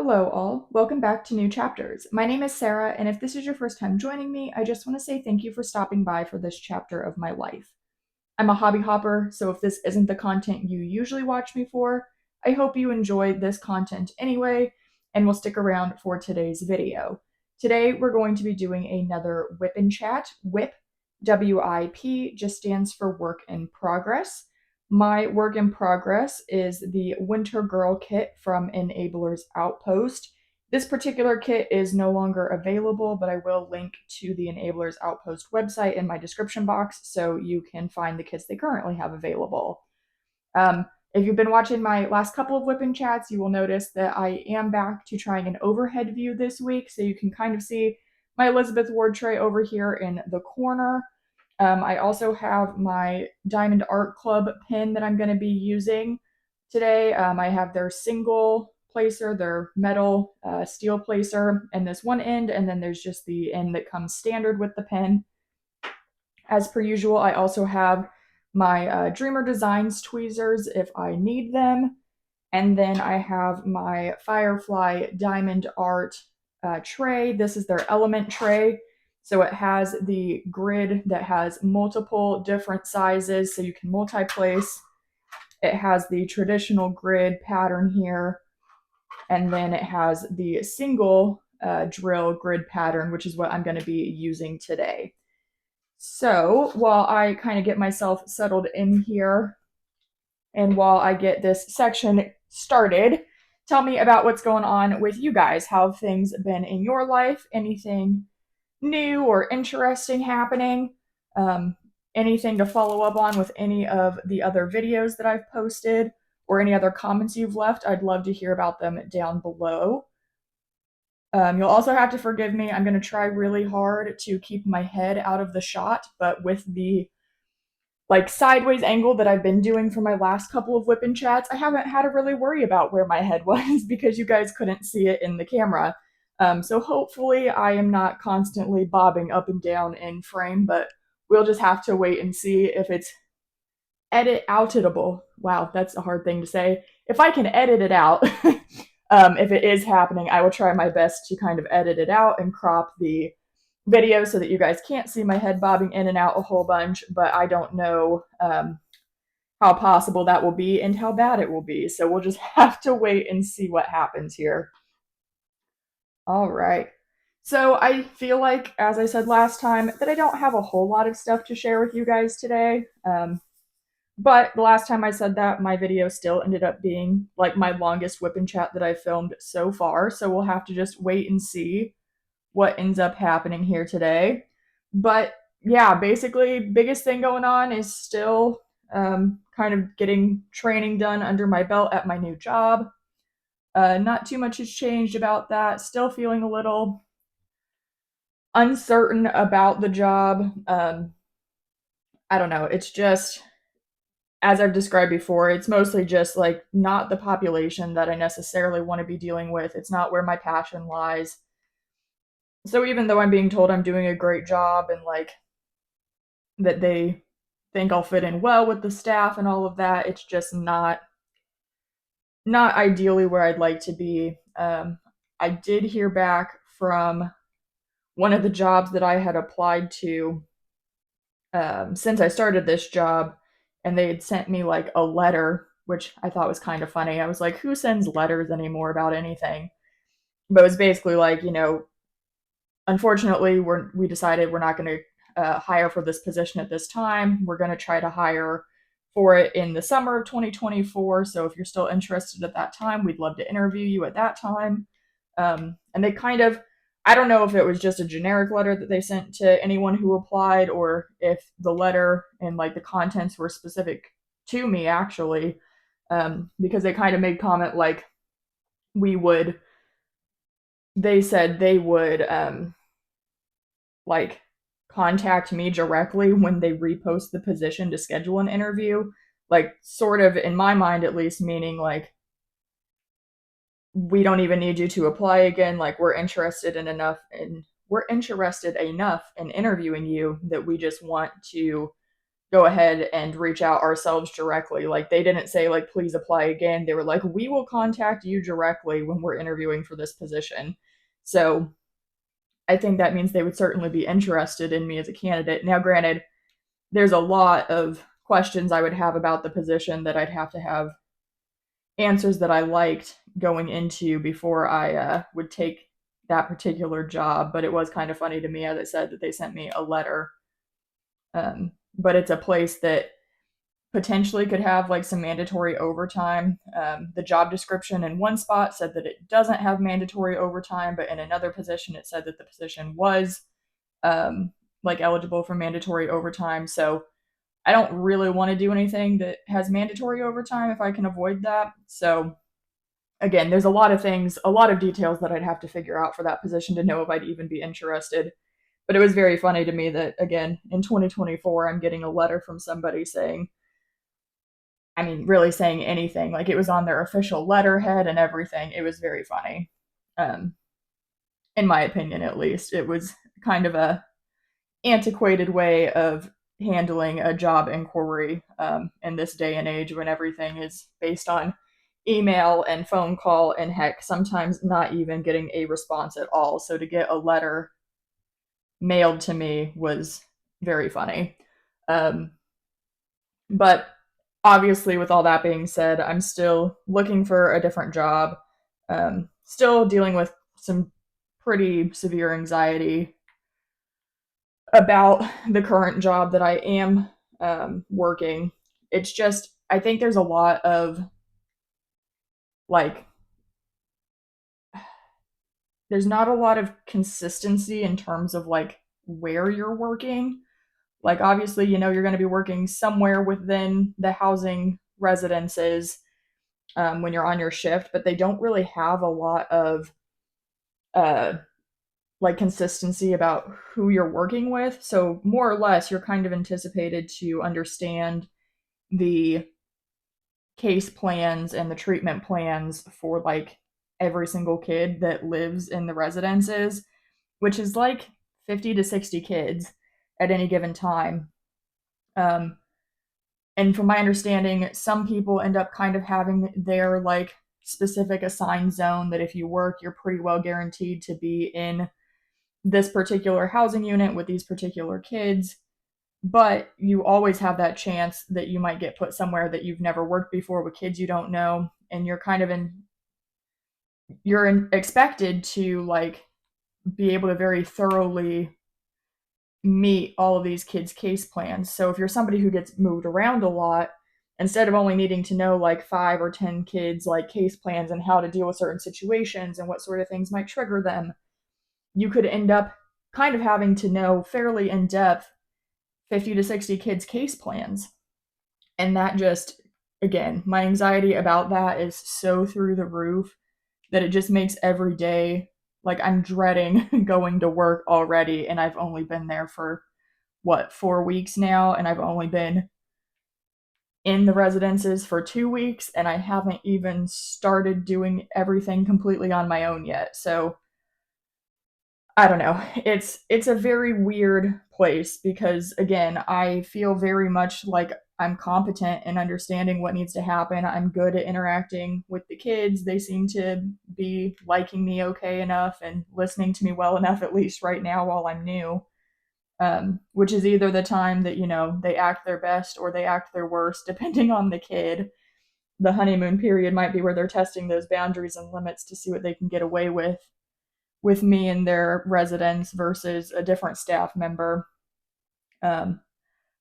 Hello, all. Welcome back to New Chapters. My name is Sarah, and if this is your first time joining me, I just want to say thank you for stopping by for this chapter of my life. I'm a hobby hopper, so if this isn't the content you usually watch me for, I hope you enjoy this content anyway, and will stick around for today's video. Today, we're going to be doing another WIP and Chat. WIP, WIP, just stands for work in progress. My work in progress is the Winter Girl kit from Enabler's Outpost. This particular kit is no longer available, but I will link to the Enabler's Outpost website in my description box so you can find the kits they currently have available. If you've been watching my last couple of WIP and Chats, you will notice that I am back to trying an overhead view this week, so you can kind of see my Elizabeth Ward tray over here in the corner. I also have my Diamond Art Club pin that I'm going to be using today. I have their single placer, their metal steel placer, and this one end, and then there's just the end that comes standard with the pin. As per usual, I also have my Dreamer Designs tweezers if I need them. And then I have my Firefly Diamond Art tray. This is their element tray. So it has the grid that has multiple different sizes so you can multi-place. It has the traditional grid pattern here. And then it has the single drill grid pattern, which is what I'm going to be using today. So while I kind of get myself settled in here and while I get this section started, tell me about what's going on with you guys. How have things been in your life? Anything new or interesting happening? Anything to follow up on with any of the other videos that I've posted or any other comments you've left? I'd love to hear about them down below. You'll also have to forgive me. I'm going to try really hard to keep my head out of the shot, but with the sideways angle that I've been doing for my last couple of WIP and Chats, I haven't had to really worry about where my head was because you guys couldn't see it in the camera. So hopefully I am not constantly bobbing up and down in frame, but we'll just have to wait and see if it's outable. Wow, that's a hard thing to say. If I can edit it out, if it is happening, I will try my best to kind of edit it out and crop the video so that you guys can't see my head bobbing in and out a whole bunch, but I don't know how possible that will be and how bad it will be. So we'll just have to wait and see what happens here. All right. So I feel like, as I said last time, that I don't have a whole lot of stuff to share with you guys today. But the last time I said that, my video still ended up being like my longest WIP and Chat that I've filmed so far. So we'll have to just wait and see what ends up happening here today. But yeah, basically, biggest thing going on is still kind of getting training done under my belt at my new job. Not too much has changed about that. Still feeling a little uncertain about the job. I don't know. It's just, as I've described before, it's mostly just like not the population that I necessarily want to be dealing with. It's not where my passion lies. So even though I'm being told I'm doing a great job and like that they think I'll fit in well with the staff and all of that, it's just not ideally where I'd like to be. I did hear back from one of the jobs that I had applied to since I started this job, and they had sent me like a letter, which I thought was kind of funny. I was like, who sends letters anymore about anything? But it was basically like, unfortunately, we decided we're not going to hire for this position at this time. We're going to try to hire for it in the summer of 2024. So if you're still interested at that time, we'd love to interview you at that time. And they kind of, I don't know if it was just a generic letter that they sent to anyone who applied or if the letter and like the contents were specific to me actually, because they kind of made comment like they said they would like contact me directly when they repost the position to schedule an interview, like sort of in my mind at least, meaning like we don't even need you to apply again, like we're interested enough in interviewing you that we just want to go ahead and reach out ourselves directly. Like, they didn't say, like, please apply again. They were like, we will contact you directly when we're interviewing for this position. So I think that means they would certainly be interested in me as a candidate. Now, granted, there's a lot of questions I would have about the position that I'd have to have answers that I liked going into before I would take that particular job. But it was kind of funny to me, as I said, that they sent me a letter. But it's a place that potentially could have like some mandatory overtime. The job description in one spot said that it doesn't have mandatory overtime, but in another position, it said that the position was like eligible for mandatory overtime. So I don't really want to do anything that has mandatory overtime if I can avoid that. So again, there's a lot of things, a lot of details that I'd have to figure out for that position to know if I'd even be interested. But it was very funny to me that, again, in 2024, I'm getting a letter from somebody saying, I mean, really saying anything. Like, it was on their official letterhead and everything. It was very funny. Um, in my opinion, at least. It was kind of a antiquated way of handling a job inquiry in this day and age when everything is based on email and phone call, and heck, sometimes not even getting a response at all. So to get a letter mailed to me was very funny. Um, but obviously, with all that being said, I'm still looking for a different job, still dealing with some pretty severe anxiety about the current job that I am working. It's just, I think there's a lot of like, there's not a lot of consistency in terms of like where you're working. Like, obviously, you're going to be working somewhere within the housing residences when you're on your shift, but they don't really have a lot of uh, like consistency about who you're working with. So, more or less, you're kind of anticipated to understand the case plans and the treatment plans for like every single kid that lives in the residences, which is like 50 to 60 kids at any given time. Um, and from my understanding, some people end up kind of having their like specific assigned zone that if you work, you're pretty well guaranteed to be in this particular housing unit with these particular kids. But you always have that chance that you might get put somewhere that you've never worked before with kids you don't know, and expected to like be able to very thoroughly meet all of these kids' case plans. So if you're somebody who gets moved around a lot, instead of only needing to know like 5 or 10 kids like case plans and how to deal with certain situations and what sort of things might trigger them, you could end up kind of having to know fairly in depth 50 to 60 kids' case plans. And that just, again, my anxiety about that is so through the roof that it just makes every day like I'm dreading going to work already. And I've only been there for what, 4 weeks now, and I've only been in the residences for 2 weeks, and I haven't even started doing everything completely on my own yet. So I don't know. It's a very weird place because, again, I feel very much like I'm competent in understanding what needs to happen. I'm good at interacting with the kids. They seem to be liking me okay enough and listening to me well enough, at least right now while I'm new. Which is either the time that, they act their best or they act their worst, depending on the kid. The honeymoon period might be where they're testing those boundaries and limits to see what they can get away with me and their residents versus a different staff member. Um,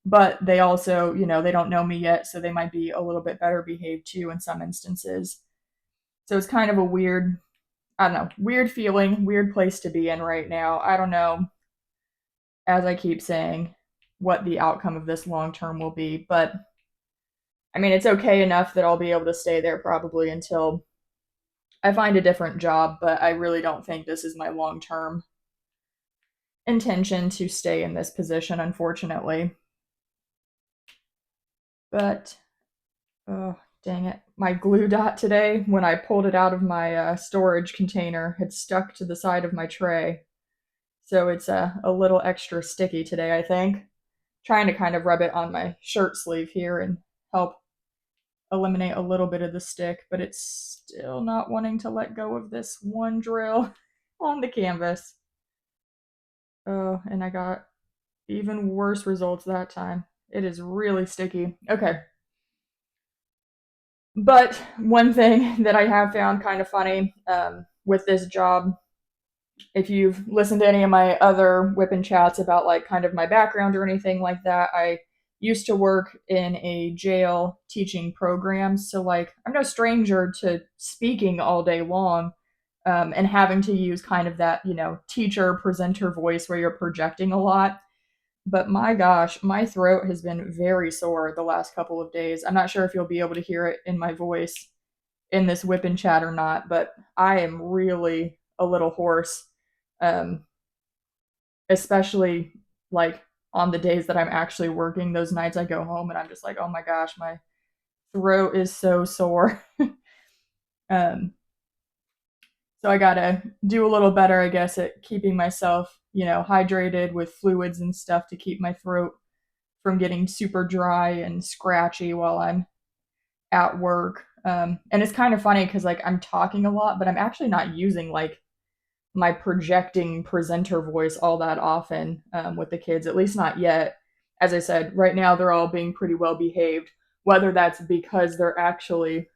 but they also, they don't know me yet, so they might be a little bit better behaved too in some instances. So it's kind of a weird, I don't know, weird feeling, weird place to be in right now. I don't know, as I keep saying, what the outcome of this long term will be. But I mean, it's okay enough that I'll be able to stay there probably until I find a different job. But I really don't think this is my long term intention to stay in this position, unfortunately. But, oh, dang it. My glue dot today, when I pulled it out of my storage container, had stuck to the side of my tray. So it's a little extra sticky today, I think. trying to kind of rub it on my shirt sleeve here and help eliminate a little bit of the stick, but it's still not wanting to let go of this one drill on the canvas. Oh, and I got even worse results that time. It is really sticky. Okay. But one thing that I have found kind of funny with this job, if you've listened to any of my other WIP&Chats about like kind of my background or anything like that, I used to work in a jail teaching programs. So like I'm no stranger to speaking all day long and having to use kind of that, teacher presenter voice where you're projecting a lot. But my gosh, my throat has been very sore the last couple of days. I'm not sure if you'll be able to hear it in my voice in this WIP&Chat or not, but I am really a little hoarse, um, especially like on the days that I'm actually working. Those nights I go home and I'm just like, oh my gosh, my throat is so sore. um, so I gotta do a little better, I guess, at keeping myself, hydrated with fluids and stuff to keep my throat from getting super dry and scratchy while I'm at work. And it's kind of funny because like I'm talking a lot, but I'm actually not using like my projecting presenter voice all that often with the kids, at least not yet. As I said, right now they're all being pretty well behaved. Whether that's because they're actually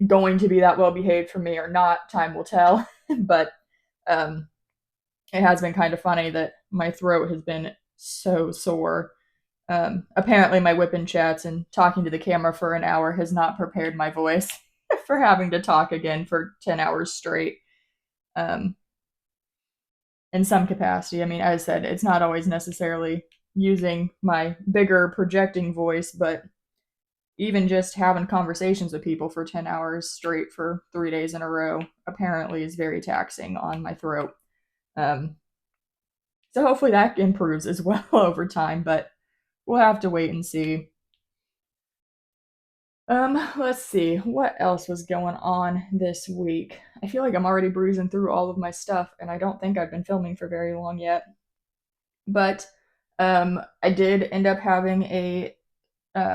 going to be that well behaved for me or not, time will tell. But um, it has been kind of funny that my throat has been so sore. Apparently, my WIP&Chats and talking to the camera for an hour has not prepared my voice for having to talk again for 10 hours straight. Um, in some capacity. I mean, as I said, it's not always necessarily using my bigger projecting voice, but even just having conversations with people for 10 hours straight for 3 days in a row apparently is very taxing on my throat. Um, so hopefully that improves as well over time, but we'll have to wait and see. Let's see what else was going on this week. I feel like I'm already breezing through all of my stuff, and I don't think I've been filming for very long yet. But I did end up having a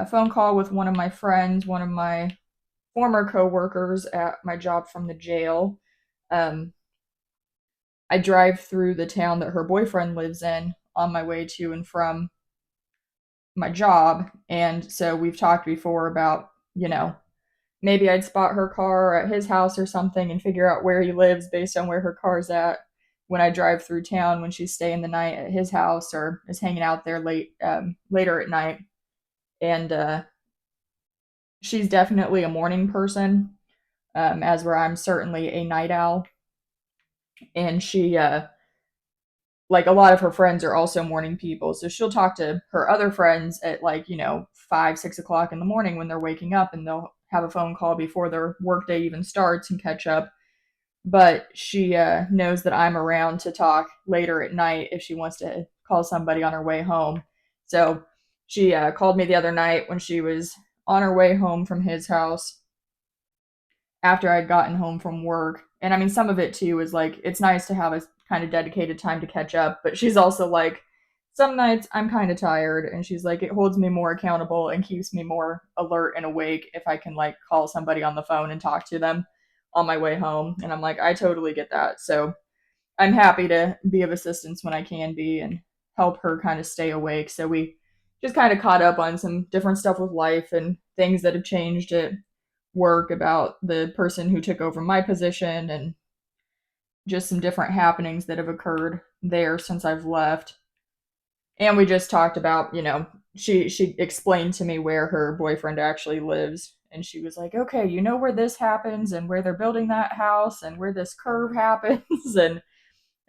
phone call with one of my friends, one of my former coworkers at my job from the jail. Um, I drive through the town that her boyfriend lives in on my way to and from my job, and so we've talked before about maybe I'd spot her car at his house or something and figure out where he lives based on where her car's at when I drive through town when she's staying the night at his house or is hanging out there later at night. And she's definitely a morning person, as where I'm certainly a night owl. And she, like a lot of her friends are also morning people. So she'll talk to her other friends at like, 5, 6 o'clock in the morning when they're waking up and they'll have a phone call before their workday even starts and catch up. But she knows that I'm around to talk later at night if she wants to call somebody on her way home. So she called me the other night when she was on her way home from his house after I'd gotten home from work. And I mean, some of it too is like, it's nice to have a kind of dedicated time to catch up, but she's also like, some nights I'm kind of tired. And she's like, it holds me more accountable and keeps me more alert and awake if I can like call somebody on the phone and talk to them on my way home. And I'm like, I totally get that. So I'm happy to be of assistance when I can be and help her kind of stay awake. So we just kind of caught up on some different stuff with life and things that have changed at work about the person who took over my position and just some different happenings that have occurred there since I've left. And we just talked about, she explained to me where her boyfriend actually lives. And she was like, okay, you know where this happens and where they're building that house and where this curve happens. And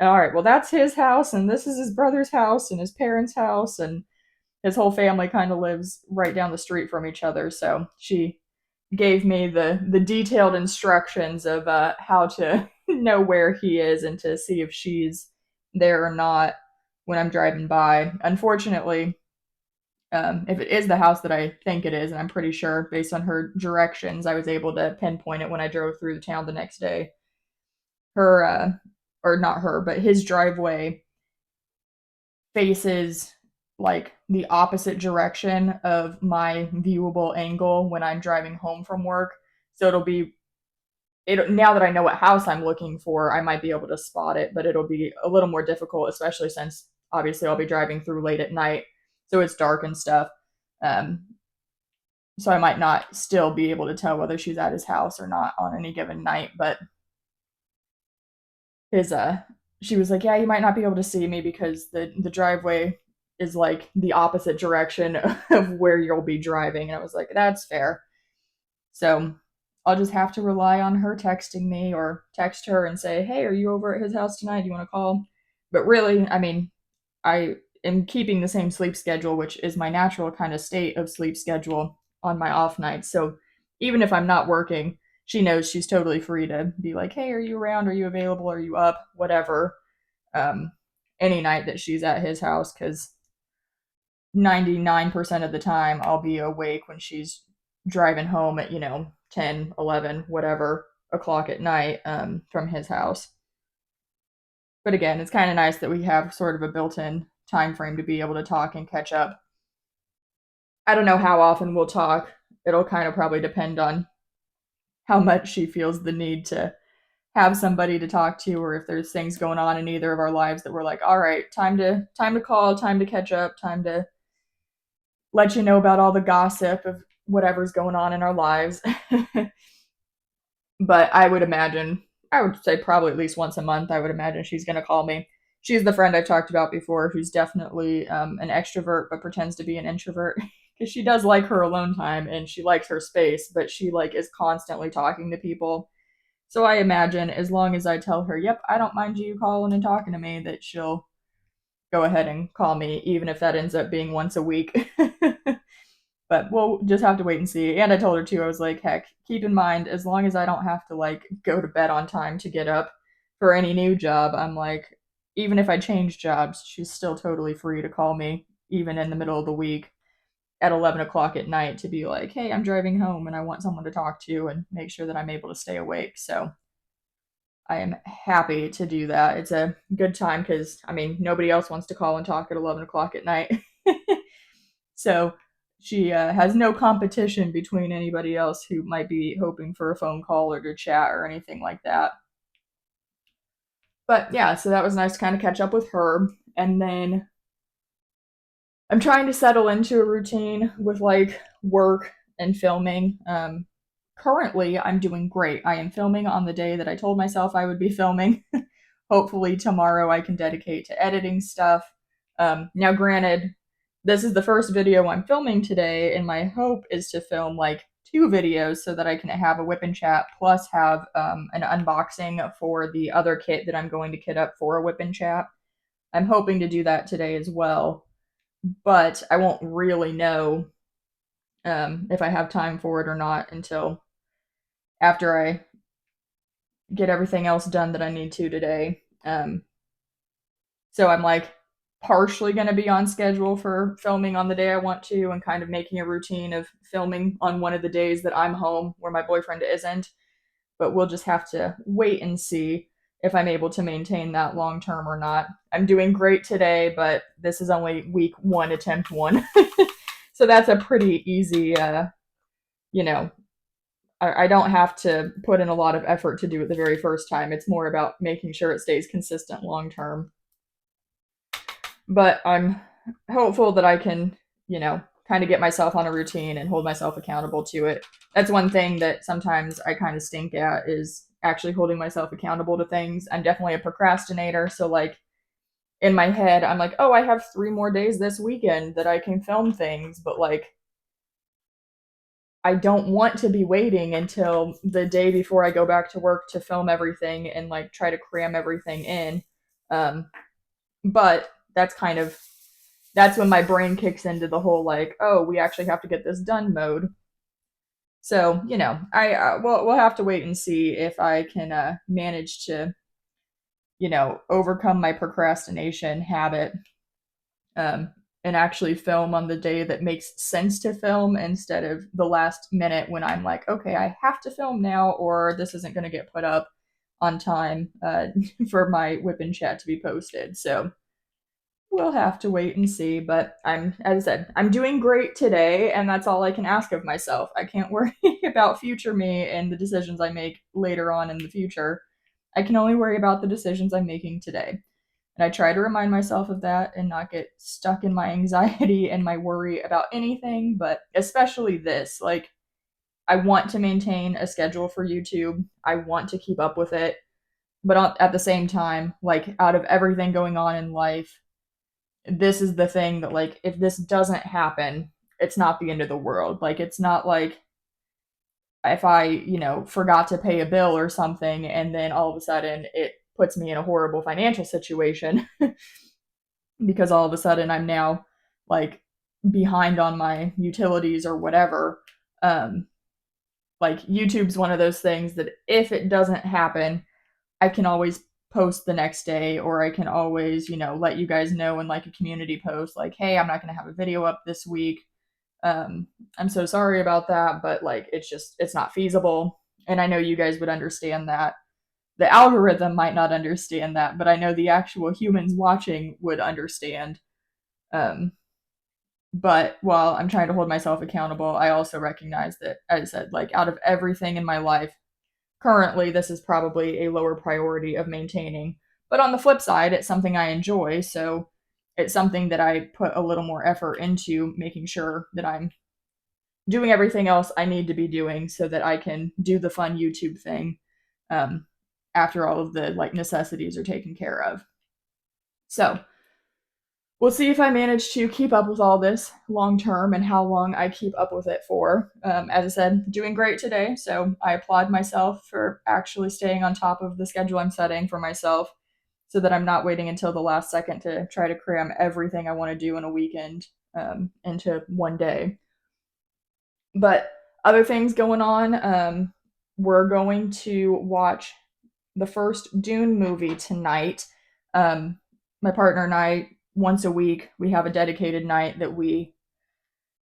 all right, well, that's his house. And this is his brother's house and his parents' house. And his whole family kind of lives right down the street from each other. So she gave me the detailed instructions of how to know where he is and to see if she's there or not when I'm driving by. Unfortunately, if it is the house that I think it is, and I'm pretty sure based on her directions, I was able to pinpoint it when I drove through the town the next day. Her, or not her, but his driveway faces like the opposite direction of my viewable angle when I'm driving home from work. So it'll be it now that I know what house I'm looking for, I might be able to spot it, but it'll be a little more difficult, especially since obviously I'll be driving through late at night, so it's dark and stuff. Um, so I might not still be able to tell whether she's at his house or not on any given night. But his she was like, yeah, you might not be able to see me because the driveway is like the opposite direction of where you'll be driving. And I was like, that's fair. So I'll just have to rely on her texting me or text her and say, hey, are you over at his house tonight? Do you want to call? But really, I mean, I am keeping the same sleep schedule, which is my natural kind of state of sleep schedule on my off nights. So even if I'm not working, she knows she's totally free to be like, hey, are you around? Are you available? Are you up? Whatever. Um, any night that she's at his house, because 99% of the time I'll be awake when she's driving home at, 10, 11, whatever o'clock at night from his house. But again, it's kind of nice that we have sort of a built-in time frame to be able to talk and catch up. I don't know how often we'll talk. It'll kind of probably depend on how much she feels the need to have somebody to talk to, or if there's things going on in either of our lives that we're like, all right, time to call, time to catch up, time to let you know about all the gossip of whatever's going on in our lives. But I would say probably at least once a month, I would imagine she's going to call me. She's the friend I've talked about before who's definitely an extrovert but pretends to be an introvert because she does like her alone time and she likes her space, but she like is constantly talking to people. So I imagine as long as I tell her, yep, I don't mind you calling and talking to me, that she'll go ahead and call me, even if that ends up being once a week. But we'll just have to wait and see. And I told her too, I was like, heck, keep in mind, as long as I don't have to like go to bed on time to get up for any new job, I'm like, even if I change jobs, she's still totally free to call me, even in the middle of the week at 11 o'clock at night, to be like, hey, I'm driving home and I want someone to talk to and make sure that I'm able to stay awake. So I am happy to do that. It's a good time because, I mean, nobody else wants to call and talk at 11 o'clock at night. So she has no competition between anybody else who might be hoping for a phone call or to chat or anything like that. But yeah, so that was nice to kind of catch up with her. And then I'm trying to settle into a routine with like work and filming. Currently, I'm doing great. I am filming on the day that I told myself I would be filming. Hopefully, tomorrow I can dedicate to editing stuff. Now, granted, this is the first video I'm filming today, and my hope is to film like 2 videos so that I can have a WIP&Chat plus have an unboxing for the other kit that I'm going to kit up for a WIP&Chat. I'm hoping to do that today as well, but I won't really know if I have time for it or not until after I get everything else done that I need to today. So I'm like partially going to be on schedule for filming on the day I want to and kind of making a routine of filming on one of the days that I'm home where my boyfriend isn't. But we'll just have to wait and see if I'm able to maintain that long term or not. I'm doing great today, but this is only week 1, attempt 1. So that's a pretty easy, you know, I don't have to put in a lot of effort to do it the very first time. It's more about making sure it stays consistent long term. But I'm hopeful that I can, kind of get myself on a routine and hold myself accountable to it. That's one thing that sometimes I kind of stink at, is actually holding myself accountable to things. I'm definitely a procrastinator. So, like, in my head, I'm like, oh, I have 3 more days this weekend that I can film things. But, like, I don't want to be waiting until the day before I go back to work to film everything and, like, try to cram everything in. But that's when my brain kicks into the whole like, oh, we actually have to get this done mode. So I we'll have to wait and see if I can manage to overcome my procrastination habit, um, and actually film on the day that makes sense to film instead of the last minute when I'm like, okay, I have to film now or this isn't going to get put up on time for my WIP&Chat to be posted. So we'll have to wait and see. But as I said, I'm doing great today, and that's all I can ask of myself. I can't worry about future me and the decisions I make later on in the future. I can only worry about the decisions I'm making today. And I try to remind myself of that and not get stuck in my anxiety and my worry about anything, but especially this. Like, I want to maintain a schedule for YouTube. I want to keep up with it. But at the same time, like, out of everything going on in life, this is the thing that, like, if this doesn't happen, it's not the end of the world. Like, it's not like if I, forgot to pay a bill or something and then all of a sudden it puts me in a horrible financial situation because all of a sudden I'm now like behind on my utilities or whatever. Like, YouTube's one of those things that if it doesn't happen, I can always post the next day, or I can always, let you guys know in like a community post, like, hey, I'm not going to have a video up this week. I'm so sorry about that, but like, it's not feasible. And I know you guys would understand that. The algorithm might not understand that, but I know the actual humans watching would understand. Um, but while I'm trying to hold myself accountable, I also recognize that, as I said, like, out of everything in my life, currently this is probably a lower priority of maintaining. But on the flip side, it's something I enjoy, so it's something that I put a little more effort into making sure that I'm doing everything else I need to be doing so that I can do the fun YouTube thing um, after all of the like necessities are taken care of. So we'll see if I manage to keep up with all this long term and how long I keep up with it for. As I said, doing great today, so I applaud myself for actually staying on top of the schedule I'm setting for myself so that I'm not waiting until the last second to try to cram everything I want to do in a weekend into one day. But other things going on, we're going to watch the first Dune movie tonight. My partner and I, once a week, we have a dedicated night that we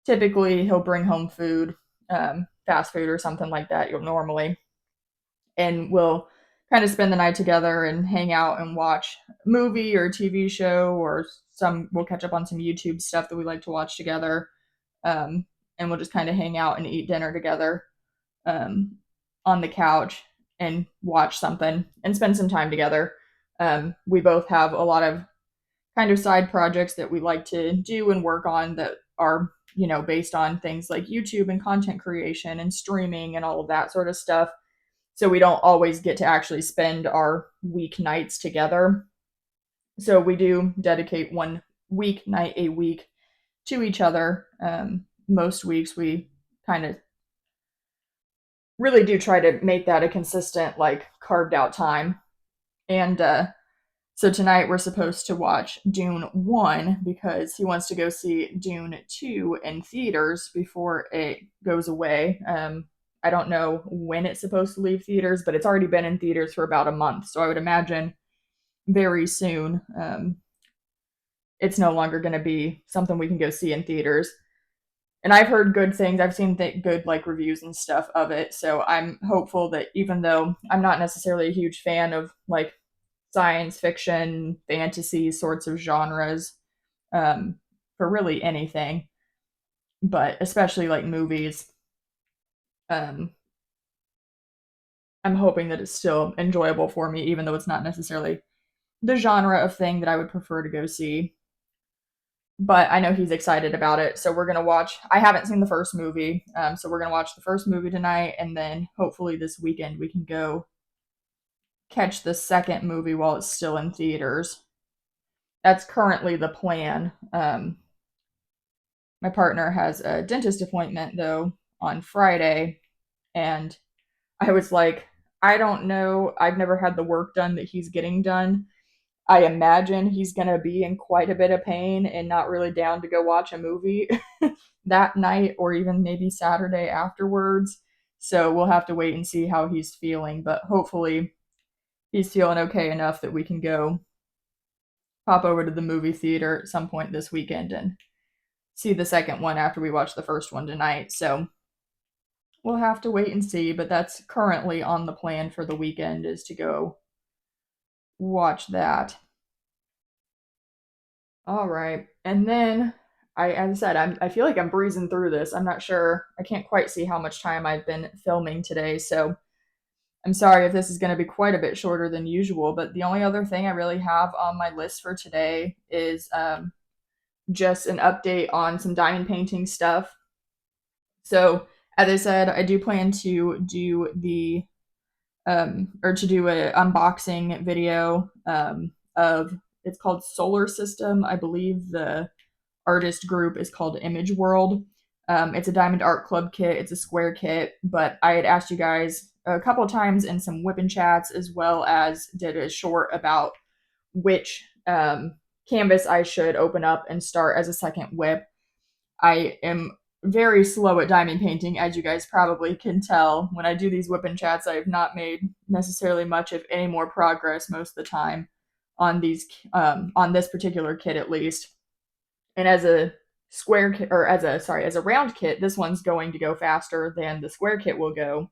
typically, he'll bring home food, fast food or something like that, normally, and we'll kind of spend the night together and hang out and watch a movie or a TV show, or we'll catch up on some YouTube stuff that we like to watch together. And we'll just kind of hang out and eat dinner together um, on the couch and watch something and spend some time together. We both have a lot of kind of side projects that we like to do and work on that are, based on things like YouTube and content creation and streaming and all of that sort of stuff. So we don't always get to actually spend our weeknights together. So we do dedicate one weeknight a week to each other. Most weeks we kind of really do try to make that a consistent, like, carved out time. And so tonight we're supposed to watch Dune 1 because he wants to go see Dune 2 in theaters before it goes away. I don't know when it's supposed to leave theaters, but it's already been in theaters for about a month. So I would imagine very soon it's no longer going to be something we can go see in theaters. And I've heard good things. I've seen good like reviews and stuff of it. So I'm hopeful that, even though I'm not necessarily a huge fan of like science fiction, fantasy sorts of genres, for really anything, but especially like movies, um, I'm hoping that it's still enjoyable for me, even though it's not necessarily the genre of thing that I would prefer to go see. But I know he's excited about it, so we're gonna watch. I haven't seen the first movie, so we're gonna watch the first movie tonight, and then hopefully this weekend we can go catch the second movie while it's still in theaters. That's currently the plan. My partner has a dentist appointment though on Friday, and I was like, I don't know. I've never had the work done that he's getting done. I imagine he's going to be in quite a bit of pain and not really down to go watch a movie that night or even maybe Saturday afterwards. So we'll have to wait and see how he's feeling, but hopefully he's feeling okay enough that we can go pop over to the movie theater at some point this weekend and see the second one after we watch the first one tonight. So we'll have to wait and see, but that's currently on the plan for the weekend, is to go watch that. All right. And then as I said, I feel like I'm breezing through this. I'm not sure. I can't quite see how much time I've been filming today, so I'm sorry if this is going to be quite a bit shorter than usual, but the only other thing I really have on my list for today is just an update on some diamond painting stuff. So, as I said, I do plan to do the or to do an unboxing video of it's called Solar System. I believe the artist group is called Image World. It's a Diamond Art Club kit. It's a square kit, but I had asked you guys a couple of times in some WIP&Chats, as well as did a short about which canvas I should open up and start as a second WIP. I am very slow at diamond painting, as you guys probably can tell. When I do these WIP&Chats, I have not made necessarily much of any more progress most of the time on these on this particular kit at least. And as a square kit, or as a round kit, this one's going to go faster than the square kit will go.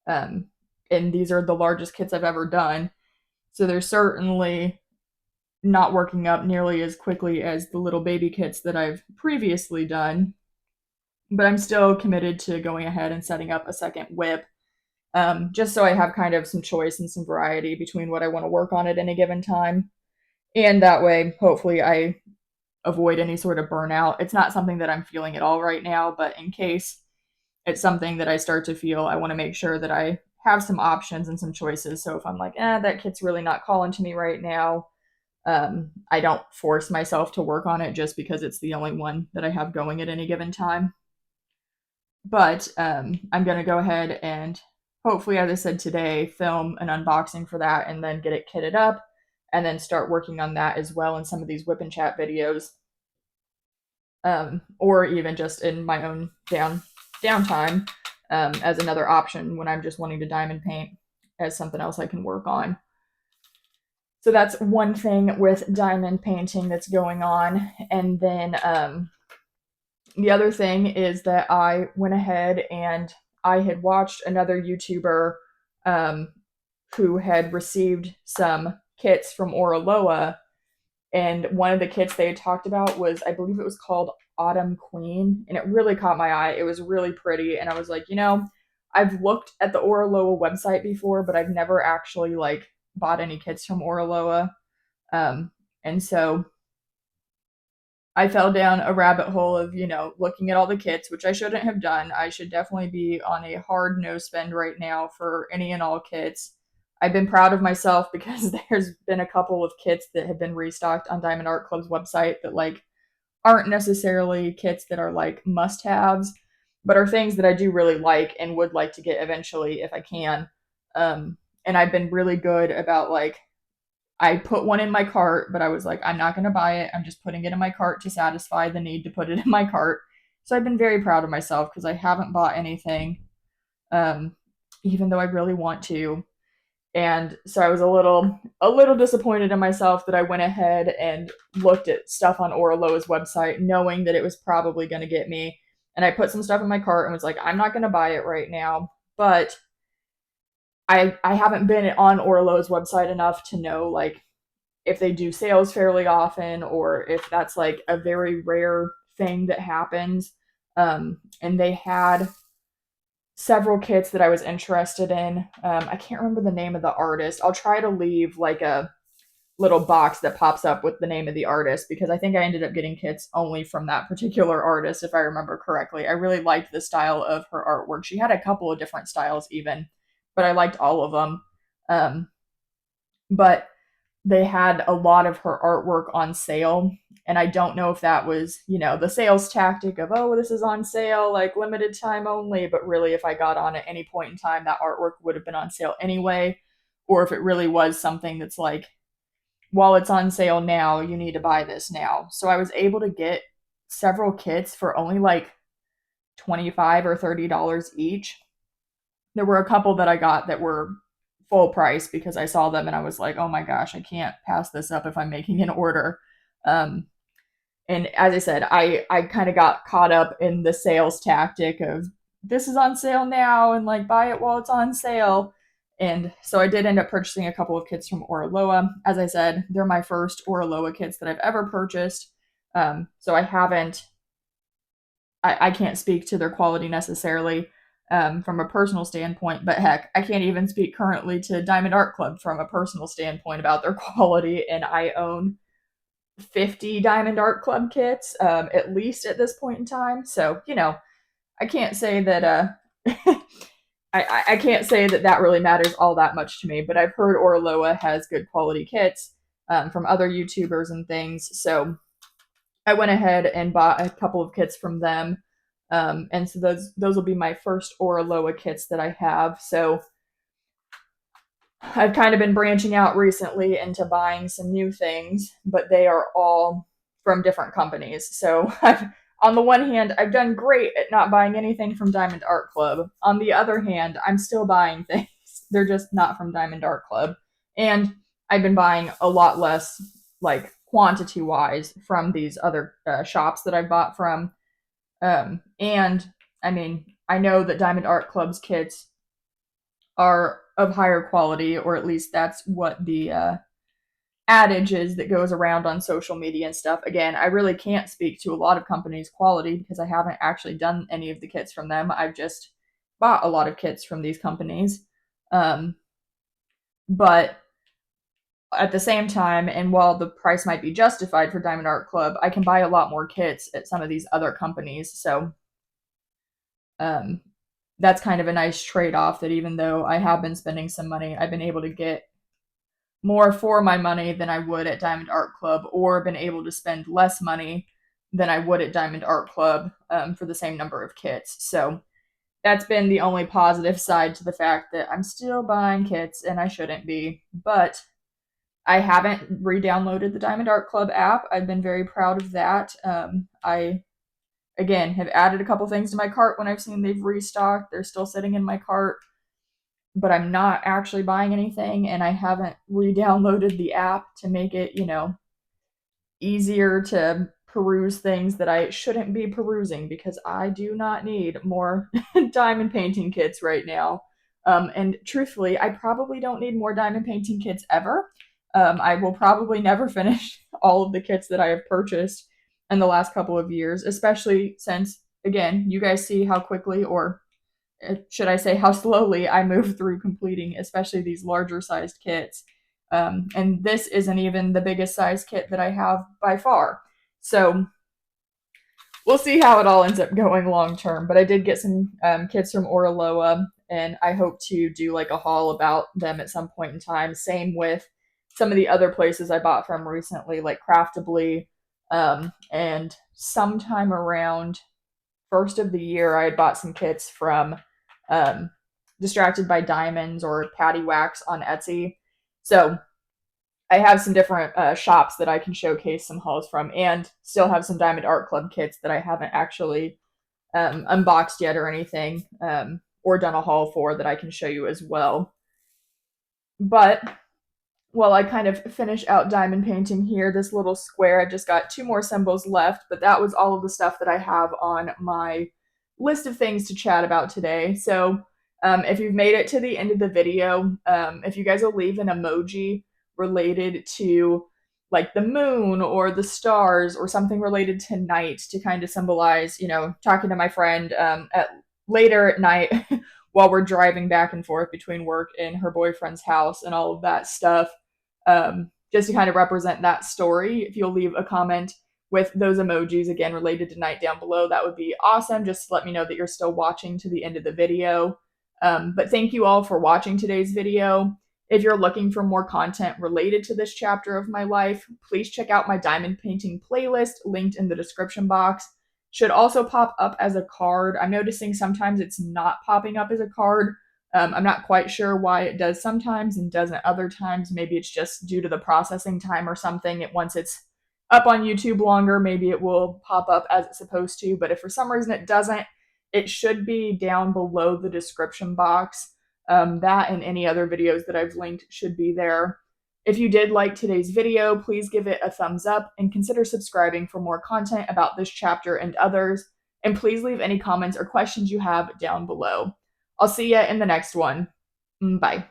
Um, and these are the largest kits I've ever done, so they're certainly not working up nearly as quickly as the little baby kits that I've previously done. But I'm still committed to going ahead and setting up a second WIP, just so I have kind of some choice and some variety between what I want to work on at any given time. And that way, hopefully, I avoid any sort of burnout. It's not something that I'm feeling at all right now, but in case it's something that I start to feel, I want to make sure that I have some options and some choices. So if I'm like, that kit's really not calling to me right now, I don't force myself to work on it just because it's the only one that I have going at any given time. But I'm going to go ahead and hopefully, as I said today, film an unboxing for that and then get it kitted up and then start working on that as well in some of these WIP&Chat videos. Or even just in my own downtime as another option when I'm just wanting to diamond paint as something else I can work on. So that's one thing with diamond painting that's going on. And then the other thing is that I went ahead and I had watched another YouTuber um, who had received some kits from Oraloa, and one of the kits they had talked about was, I believe it was called Autumn Queen, and it really caught my eye. It was really pretty, and I was like, I've looked at the Oraloa website before, but I've never actually like bought any kits from Oraloa, and so I fell down a rabbit hole of, looking at all the kits, which I shouldn't have done. I should definitely be on a hard no spend right now for any and all kits. I've been proud of myself because there's been a couple of kits that have been restocked on Diamond Art Club's website that like aren't necessarily kits that are like must-haves, but are things that I do really like and would like to get eventually if I can. And I've been really good about like I put one in my cart, but I was like, I'm not going to buy it. I'm just putting it in my cart to satisfy the need to put it in my cart. So I've been very proud of myself because I haven't bought anything, um, even though I really want to. And so I was a little disappointed in myself that I went ahead and looked at stuff on Oraloa's website, knowing that it was probably going to get me. And I put some stuff in my cart and was like, I'm not going to buy it right now, but I haven't been on Oraloa's website enough to know like if they do sales fairly often or if that's like a very rare thing that happens. And they had several kits that I was interested in. I can't remember the name of the artist. I'll try to leave like a little box that pops up with the name of the artist because I think I ended up getting kits only from that particular artist, if I remember correctly. I really liked the style of her artwork. She had a couple of different styles, even, but I liked all of them. But they had a lot of her artwork on sale. And I don't know if that was, the sales tactic of, oh, this is on sale, like limited time only. But really, if I got on at any point in time, that artwork would have been on sale anyway. Or if it really was something that's like, while it's on sale now, you need to buy this now. So I was able to get several kits for only like $25 or $30 each. There were a couple that I got that were full price because I saw them and I was like, oh my gosh, I can't pass this up if I'm making an order. Um, and as I said, I kind of got caught up in the sales tactic of this is on sale now and like buy it while it's on sale. And so I did end up purchasing a couple of kits from Oraloa. As I said, they're my first Oraloa kits that I've ever purchased. So I can't speak to their quality necessarily from a personal standpoint, but heck, I can't even speak currently to Diamond Art Club from a personal standpoint about their quality, and I own 50 Diamond Art Club kits, at least at this point in time. So, I can't say that I can't say that that really matters all that much to me, but I've heard Oraloa has good quality kits from other YouTubers and things. So I went ahead and bought a couple of kits from them. And so those will be my first Oraloa kits that I have. So I've kind of been branching out recently into buying some new things, but they are all from different companies. So on the one hand, I've done great at not buying anything from Diamond Art Club. On the other hand, I'm still buying things. They're just not from Diamond Art Club. And I've been buying a lot less, like quantity wise, from these other shops that I've bought from. And I mean, I know that Diamond Art Club's kits are of higher quality, or at least that's what the adage is that goes around on social media and stuff. Again, I really can't speak to a lot of companies' quality because I haven't actually done any of the kits from them. I've just bought a lot of kits from these companies. But at the same time, and while the price might be justified for Diamond Art Club, I can buy a lot more kits at some of these other companies. So that's kind of a nice trade-off, that even though I have been spending some money, I've been able to get more for my money than I would at Diamond Art Club, or been able to spend less money than I would at Diamond Art Club for the same number of kits. So that's been the only positive side to the fact that I'm still buying kits and I shouldn't be. But I haven't re-downloaded the Diamond Art Club app. I've been very proud of that. I again have added a couple things to my cart when I've seen they've restocked. They're still sitting in my cart, but I'm not actually buying anything, and I haven't re-downloaded the app to make it, easier to peruse things that I shouldn't be perusing, because I do not need more diamond painting kits right now. And truthfully, I probably don't need more diamond painting kits ever. I will probably never finish all of the kits that I have purchased in the last couple of years, especially since, again, you guys see how quickly, or should I say how slowly, I move through completing, especially these larger sized kits. And this isn't even the biggest size kit that I have by far. So we'll see how it all ends up going long term. But I did get some kits from Oraloa, and I hope to do like a haul about them at some point in time. Same with some of the other places I bought from recently, like Craftably, and sometime around first of the year, I had bought some kits from Distracted by Diamonds or Patty Wax on Etsy. So I have some different shops that I can showcase some hauls from, and still have some Diamond Art Club kits that I haven't actually unboxed yet or anything, or done a haul for, that I can show you as well. But while I kind of finish out diamond painting here, this little square, I just got 2 more symbols left, but that was all of the stuff that I have on my list of things to chat about today. So if you've made it to the end of the video, if you guys will leave an emoji related to like the moon or the stars, or something related to night, to kind of symbolize, talking to my friend later at night while we're driving back and forth between work and her boyfriend's house and all of that stuff, just to kind of represent that story. If you'll leave a comment with those emojis, again, related to night, down below, that would be awesome. Just to let me know that you're still watching to the end of the video. But thank you all for watching today's video. If you're looking for more content related to this chapter of my life, please check out my diamond painting playlist linked in the description box. Should also pop up as a card. I'm noticing sometimes it's not popping up as a card. I'm not quite sure why it does sometimes and doesn't other times. Maybe it's just due to the processing time or something. Once it's up on YouTube longer, maybe it will pop up as it's supposed to. But if for some reason it doesn't, it should be down below the description box. That and any other videos that I've linked should be there. If you did like today's video, please give it a thumbs up and consider subscribing for more content about this chapter and others. And please leave any comments or questions you have down below. I'll see you in the next one. Bye.